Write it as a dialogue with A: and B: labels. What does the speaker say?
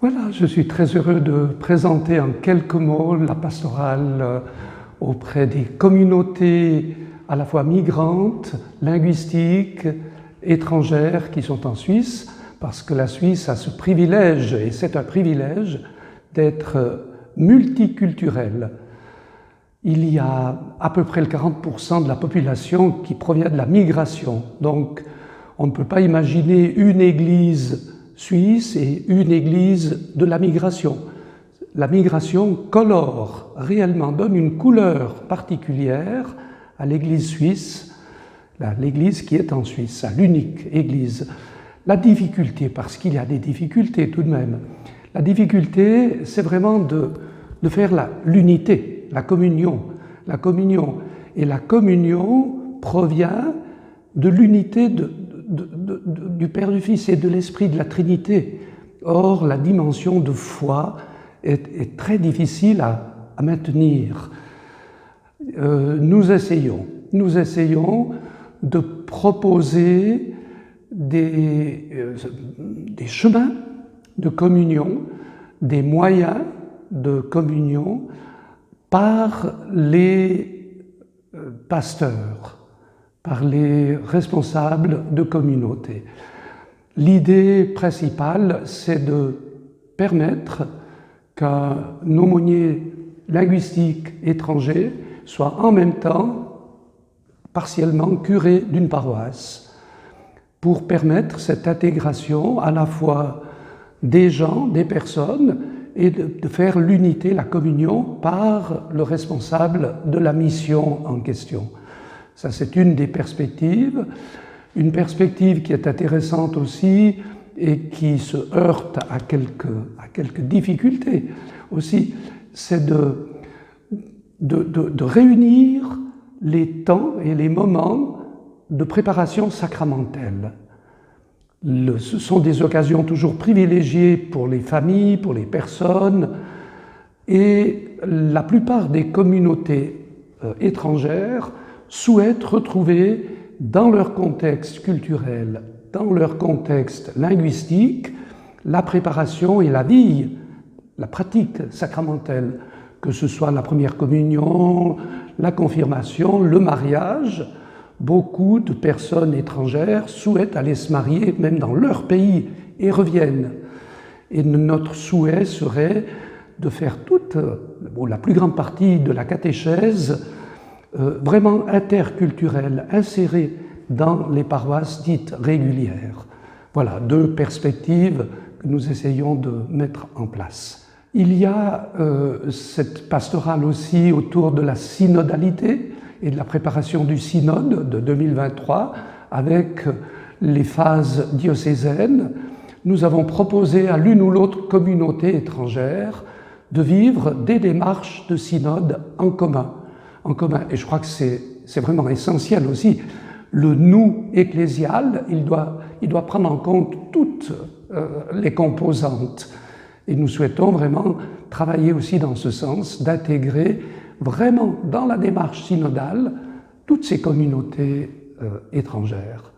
A: Voilà, je suis très heureux de présenter en quelques mots la pastorale auprès des communautés à la fois migrantes, linguistiques, étrangères qui sont en Suisse, parce que la Suisse a ce privilège, et c'est un privilège, d'être multiculturelle. Il y a à peu près le 40% de la population qui provient de la migration. Donc, on ne peut pas imaginer une église suisse et une église de la migration. La migration colore réellement, donne une couleur particulière à l'église suisse, l'église qui est en Suisse, à l'unique église. La difficulté, parce qu'il y a des difficultés tout de même, la difficulté, c'est vraiment de faire l'unité, la communion. La communion. Et la communion provient de l'unité du Père, du Fils et de l'Esprit, de la Trinité. Or, la dimension de foi est très difficile à maintenir. Nous essayons de proposer des chemins de communion, des moyens de communion par les pasteurs, par les responsables de communauté. L'idée principale, c'est de permettre qu'un aumônier linguistique étranger soit en même temps partiellement curé d'une paroisse, pour permettre cette intégration à la fois des gens, des personnes, et de faire l'unité, la communion, par le responsable de la mission en question. Ça, c'est une des perspectives. Une perspective qui est intéressante aussi et qui se heurte à quelques difficultés aussi, c'est de réunir les temps et les moments de préparation sacramentelle. Ce sont des occasions toujours privilégiées pour les familles, pour les personnes, et la plupart des communautés étrangères souhaitent retrouver dans leur contexte culturel, dans leur contexte linguistique, la préparation et la vie, la pratique sacramentelle, que ce soit la première communion, la confirmation, le mariage. Beaucoup de personnes étrangères souhaitent aller se marier, même dans leur pays, et reviennent. Et notre souhait serait de faire la plus grande partie de la catéchèse vraiment interculturelle, insérée dans les paroisses dites régulières. Voilà, deux perspectives que nous essayons de mettre en place. Il y a cette pastorale aussi autour de la synodalité et de la préparation du synode de 2023 avec les phases diocésaines. Nous avons proposé à l'une ou l'autre communauté étrangère de vivre des démarches de synode en commun. Et je crois que c'est vraiment essentiel aussi. Le nous ecclésial, il doit prendre en compte toutes les composantes. Et nous souhaitons vraiment travailler aussi dans ce sens, d'intégrer vraiment dans la démarche synodale toutes ces communautés étrangères.